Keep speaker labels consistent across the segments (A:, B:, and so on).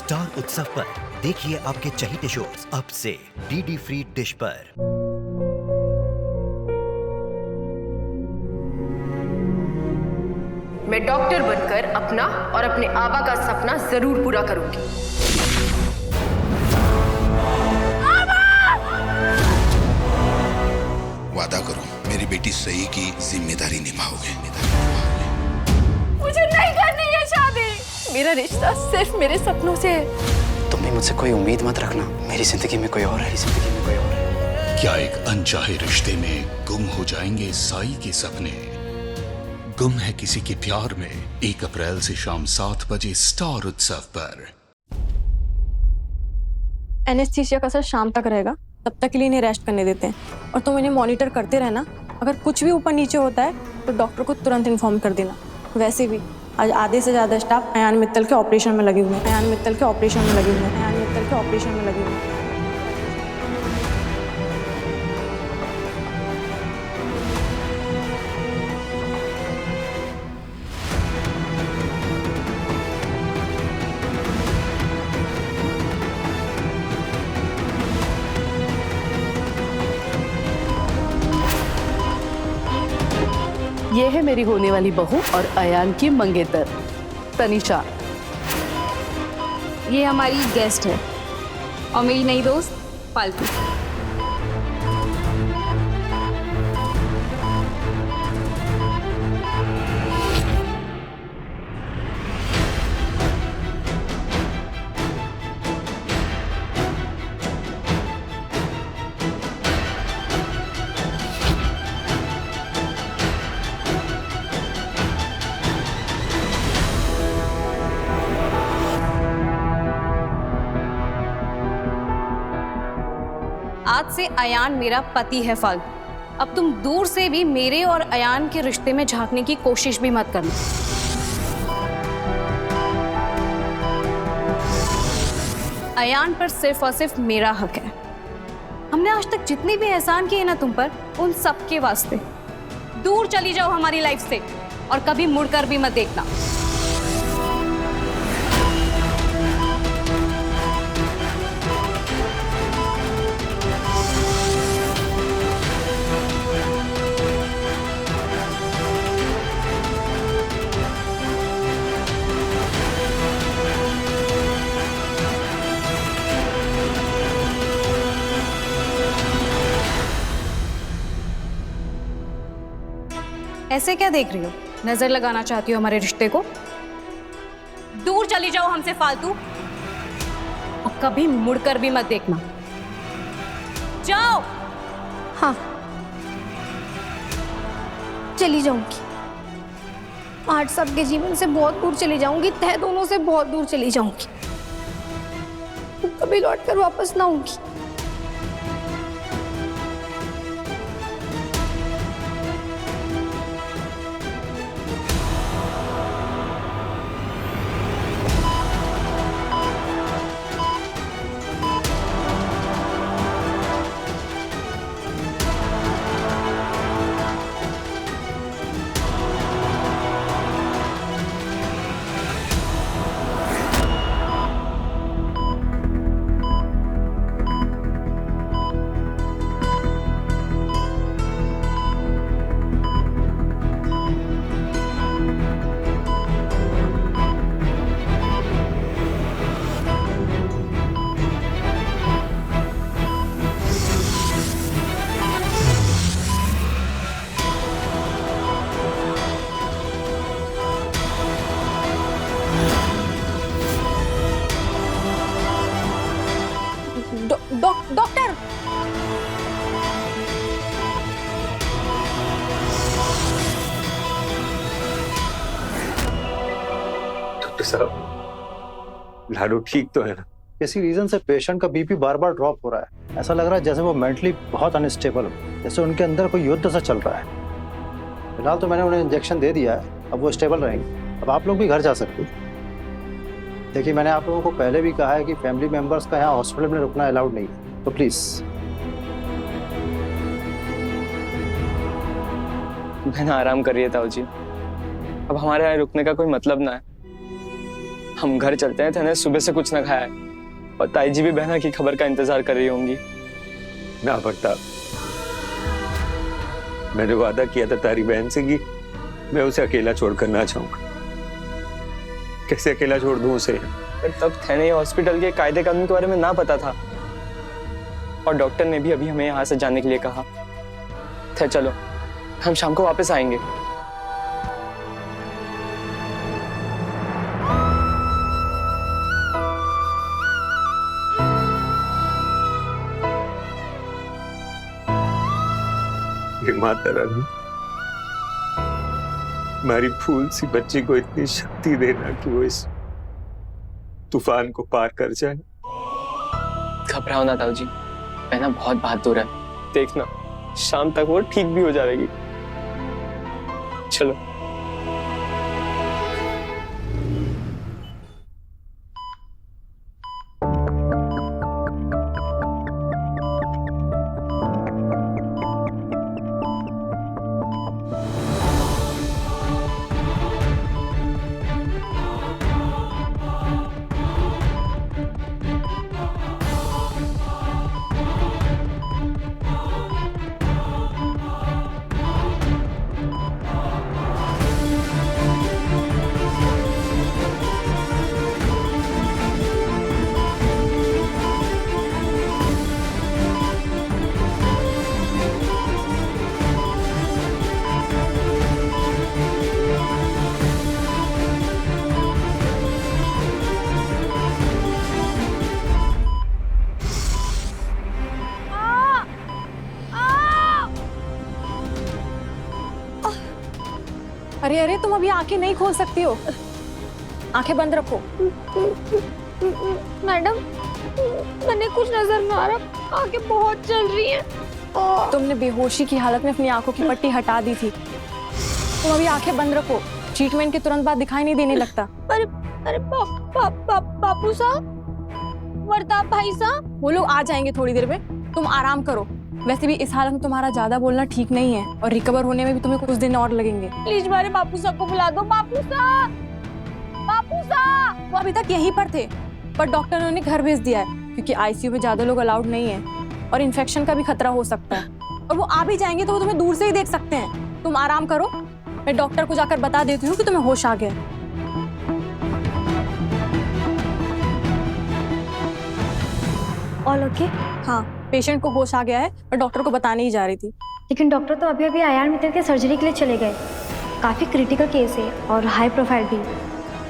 A: Star उत्सव पर देखिए आपके चहीते शोज अब से डीडी फ्री डिश पर।
B: मैं डॉक्टर बनकर अपना और अपने आबा का सपना जरूर पूरा करूंगी।
C: वादा करो मेरी बेटी सही की जिम्मेदारी निभाओगे।
B: मुझे नहीं करनी है शादी। मेरा रिश्ता सिर्फ मेरे सपनों से है।
D: तुम भी मुझसे कोई उम्मीद मत रखना। मेरी जिंदगी में कोई और है, जिंदगी में कोई और है।
C: क्या एक अनचाहे रिश्ते में गुम हो जाएंगे साई के सपने? गुम है किसी के प्यार में 1 अप्रैल से शाम 7 बजे स्टार उत्सव पर।
E: एनेस्थीसिया का असर शाम तक रहेगा, तब तक के लिए इन्हें रेस्ट करने देते हैं और तुम इन्हें मॉनिटर करते रहना। अगर कुछ भी ऊपर नीचे होता है तो डॉक्टर को तुरंत इन्फॉर्म कर देना। वैसे भी आज आधे से ज़्यादा स्टाफ अयान मित्तल के ऑपरेशन में लगे हुए हैं। अयान मित्तल के ऑपरेशन में लगे हुए हैं। अयान मित्तल के ऑपरेशन में लगे हुए हैं।
F: ये है मेरी होने वाली बहू और अयान की मंगेतर तनिषा।
G: ये हमारी गेस्ट है और मेरी नई दोस्त फाल्गू। आज से अयान मेरा पति है फाल्गू। अब तुम दूर से भी मेरे और अयान के रिश्ते में झांकने की कोशिश भी मत करना। अयान पर सिर्फ और सिर्फ मेरा हक है। हमने आज तक जितने भी एहसान किए ना तुम पर, उन सब के वास्ते दूर चली जाओ हमारी लाइफ से और कभी मुड़कर भी मत देखना। ऐसे क्या देख रही हो? नजर लगाना चाहती हो हमारे रिश्ते को? दूर चली जाओ हमसे फालतू और कभी मुड़कर भी मत देखना। जाओ।
H: हाँ, चली जाऊंगी। आज सबके जीवन से बहुत दूर चली जाऊंगी, तह दोनों से बहुत दूर चली जाऊंगी। कभी लौट कर वापस ना आऊंगी।
E: डॉक्टर,
I: डॉक्टर साहब, लाडू ठीक तो है ना?
J: किसी रीजन से पेशेंट का बीपी बार बार ड्रॉप हो रहा है। ऐसा लग रहा है जैसे वो मेंटली बहुत अनस्टेबल हो, जैसे उनके अंदर कोई युद्ध सा चल रहा है। फिलहाल तो मैंने उन्हें इंजेक्शन दे दिया है, अब वो स्टेबल रहेंगे। अब आप लोग भी घर जा सकते हैं। देखिए, मैंने आप लोगों को पहले भी कहा है कि फैमिली मेंबर्स का यहाँ हॉस्पिटल में रुकना अलाउड नहीं है, तो प्लीज।
I: मैंने आराम कर लिया ताऊ जी, अब हमारे यहाँ रुकने का कोई मतलब ना है।
D: हम घर चलते हैं। तूने सुबह से कुछ ना खाया है और ताई जी भी बहना की खबर का इंतजार कर रही होंगी।
I: ना प्रताप, मैंने वादा किया था तारी बहन से कि मैं उसे अकेला छोड़कर ना जाऊंगा। कैसे अकेला छोड़ दूं उसे?
D: तब थे हॉस्पिटल के कायदे कानून के बारे में ना पता था और डॉक्टर ने भी अभी हमें यहाँ से जाने के लिए कहा थे। चलो हम शाम को वापस आएंगे।
I: माता रानी, हमारी फूल सी बच्ची को इतनी शक्ति देना कि वो इस तूफान को पार कर जाए।
D: घबराओ ना ताऊ जी, बहना बहुत बहादुर है। देखना शाम तक वो ठीक भी हो जाएगी। चलो।
E: अरे अरे, तुम अभी आंखें नहीं खोल सकती हो, आंखें बंद रखो।
H: मैडम, मैंने कुछ नजर नहीं आ रहा, आंखें बहुत चल रही हैं।
E: तुमने बेहोशी की हालत में अपनी आंखों की पट्टी हटा दी थी। तुम अभी आंखें बंद रखो, ट्रीटमेंट के तुरंत बाद दिखाई नहीं देने लगता।
H: अरे अरे बापू साहब, वर्ताप भाई साहब,
E: वो लोग आ जाएंगे थोड़ी देर में, तुम आराम करो। वैसे भी इस हालत में तुम्हारा ज्यादा बोलना ठीक नहीं है और रिकवर होने में भी तुम्हें कुछ दिन और लगेंगे।
H: प्लीज हमारे बापू साहब को बुला दो। बापू साहब, बापू साहब।
E: वो अभी तक यहीं पर थे, पर डॉक्टर ने उन्हें घर भेज दिया है क्योंकि आईसीयू में ज्यादा लोग अलाउड नहीं है और इन्फेक्शन का भी खतरा हो सकता है। और वो आ भी जाएंगे तो वो तुम्हें दूर से ही देख सकते हैं। तुम आराम करो, मैं डॉक्टर को जाकर बता देती हूँ कि तुम्हें होश आ गया।
H: All okay?
E: हाँ, पेशेंट को होश आ गया है, मैं डॉक्टर को बताने ही जा रही थी।
H: लेकिन डॉक्टर तो अभी अभी अयान मित्तल के सर्जरी के लिए चले गए। काफ़ी क्रिटिकल केस है और हाई प्रोफाइल भी।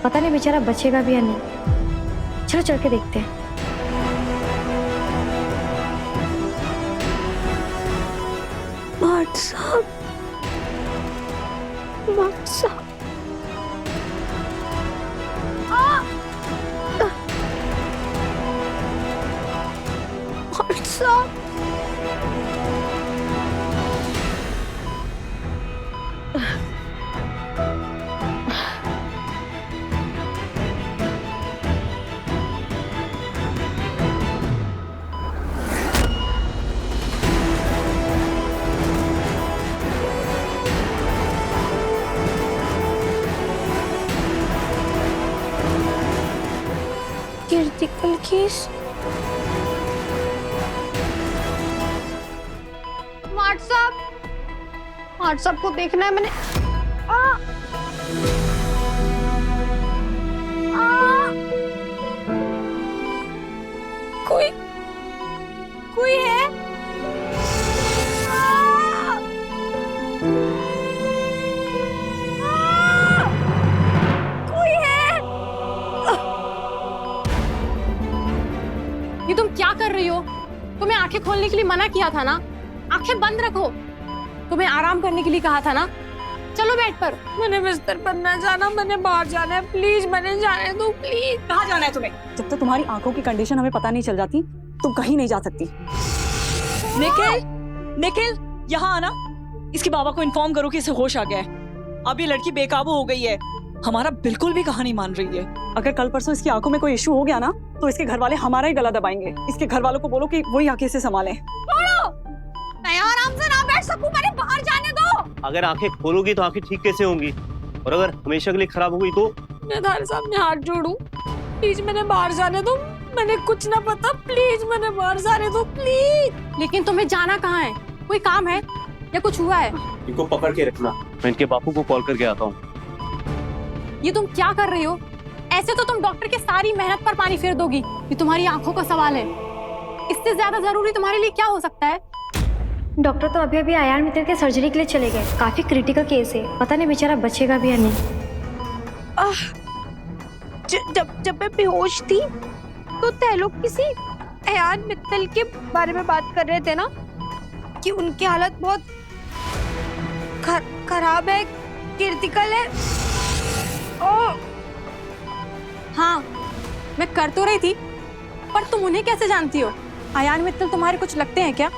H: पता नहीं बेचारा बचेगा भी या नहीं। चलो चल के देखते हैं। WhatsApp WhatsApp WhatsApp. Critical case. WhatsApp को देखना है मैंने। कोई कोई है? कोई है?
E: ये तुम क्या कर रही हो? तुम्हें आंखें खोलने के लिए मना किया था ना, आंखें बंद रखो। तुम्हें आराम करने के लिए कहा था ना। चलो बेड पर।
H: मैंने बिस्तर पर न जाना, मैंने बाहर जाना है। प्लीज मैंने जाने दो, प्लीज।
K: कहाँ जाना है तुम्हें? जब तक तुम्हारी आंखों की कंडीशन हमें पता नहीं चल जाती, तुम कहीं नहीं जा सकती। निखिल, निखिल, यहाँ आना। इसके बाबा को इन्फॉर्म करो कि इसे होश आ गया है। अब ये लड़की बेकाबू हो गई है, हमारा बिल्कुल भी कहानी मान रही है। अगर कल परसों इसकी आंखों में कोई इशू हो गया ना, तो इसके घर वाले हमारा ही गला दबाएंगे। इसके घर वालों को बोलो कि वही आंखें से संभालें।
H: मैं आराम से ना बैठ सकूं, मैंने बाहर जाने दो।
L: अगर आंखें खोलोगी तो आंखें ठीक कैसे होंगी, और अगर हमेशा के लिए खराब हो गई तो
E: मैं तुम्हारे सामने हाथ जोड़ूं, प्लीज मैंने बाहर जाने दो, मैंने कुछ ना पता, प्लीज मैंने बाहर जाने दो प्लीज। लेकिन तुम्हें जाना कहाँ है? कोई काम है या कुछ हुआ है?
I: इनको पकड़ के रखना, मैं इनके बापू को कॉल करके आता हूँ।
E: ये तुम क्या कर रही हो? ऐसे तो तुम डॉक्टर की सारी मेहनत पर पानी फेर दोगी। ये तुम्हारी आंखों का सवाल है, इससे ज्यादा जरूरी तुम्हारे लिए क्या हो सकता है?
H: डॉक्टर तो अभी अभी आयान मित्तल के सर्जरी के लिए चले गए। काफी क्रिटिकल केस है, पता नहीं बेचारा बचेगा भी या नहीं।
B: जब मैं बेहोश थी तो तै लोग किसी अयान मित्तल के बारे में बात कर रहे थे ना, कि उनकी हालत बहुत खराब है, क्रिटिकल है।
E: हाँ, मैं कर तो रही थी, पर तुम उन्हें कैसे जानती हो? अयान मित्तल तुम्हारे कुछ लगते हैं क्या?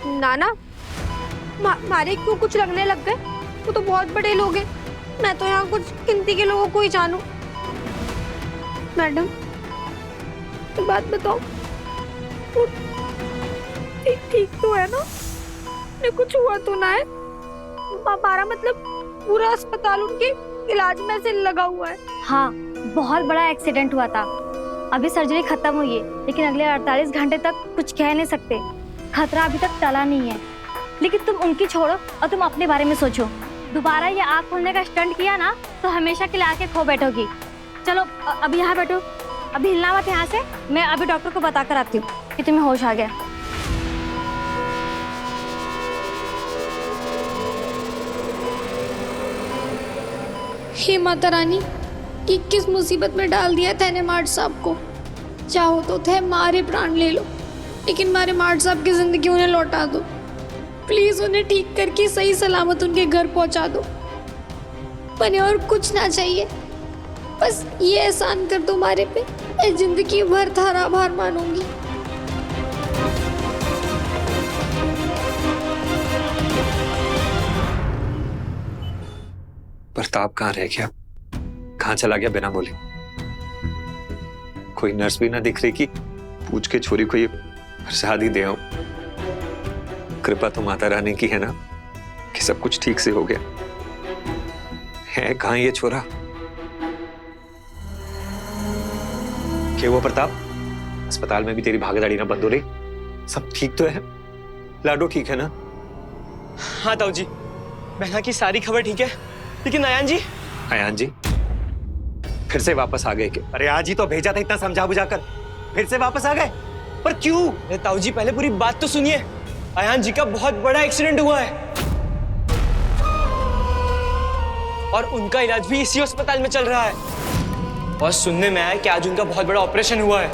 B: नाना, हमारे क्यों कुछ लगने लग गए? वो तो बहुत बड़े लोग हैं, मैं तो यहाँ कुछ गिनती के लोगों को ही जानूं। मैडम, एक बात बताओ, वो ठीक तो है ना? ने कुछ हुआ तो ना है? हमारा मतलब पूरा अस्पताल उनके इलाज में से लगा हुआ है।
H: हाँ, बहुत बड़ा एक्सीडेंट हुआ था। अभी सर्जरी खत्म हुई है, लेकिन अगले 48 घंटे तक कुछ कह नहीं सकते। खतरा अभी तक टला नहीं है। लेकिन तुम उनकी छोड़ो और तुम अपने बारे में सोचो। दोबारा ये आँख खोलने का स्टंट किया ना, तो हमेशा के लिए आके खो बैठोगी। चलो अभी यहाँ बैठो, अभी हिलना मत यहाँ से। मैं अभी डॉक्टर को बता कर आती हूँ कि तुम्हें होश आ गया।
B: हे माता रानी, कि किस मुसीबत में डाल दिया तैने मार्ट साहब को। चाहो तो थे मारे प्राण ले लो, लेकिन मारे मार्ट साहब की जिंदगी उन्हें लौटा दो। प्लीज उन्हें ठीक करके सही सलामत उनके घर पहुंचा दो। बने और कुछ ना चाहिए, बस ये एहसान कर दो मारे पे, मैं जिंदगी भर थारा आभार मानूंगी।
I: प्रताप कहाँ रह गया? कहाँ चला गया बिना बोले? कोई नर्स भी ना दिख रही कि पूछ के छोरी को ये प्रसाद ही दे आऊं। कृपा तो माता रानी की है ना कि सब कुछ ठीक से हो गया है। कहाँ ये छोरा? क्या हुआ प्रताप? अस्पताल में भी तेरी भागदौड़ी ना बंद हो रही? सब ठीक तो है? लाडो ठीक है ना?
D: हाँ ताऊ जी, बहना की सारी खबर ठीक है, लेकिन अयान जी?
I: अयान जी फिर से वापस आ गए क्या? अरे आज ही तो भेजा था इतना समझा बुझाकर, फिर से वापस आ गए? पर क्यों?
D: अरे ताऊ जी, पहले पूरी बात तो सुनिए। अयान जी का बहुत बड़ा एक्सीडेंट हुआ है और उनका इलाज भी इसी अस्पताल में चल रहा है। और सुनने में आया कि आज उनका बहुत बड़ा ऑपरेशन हुआ है।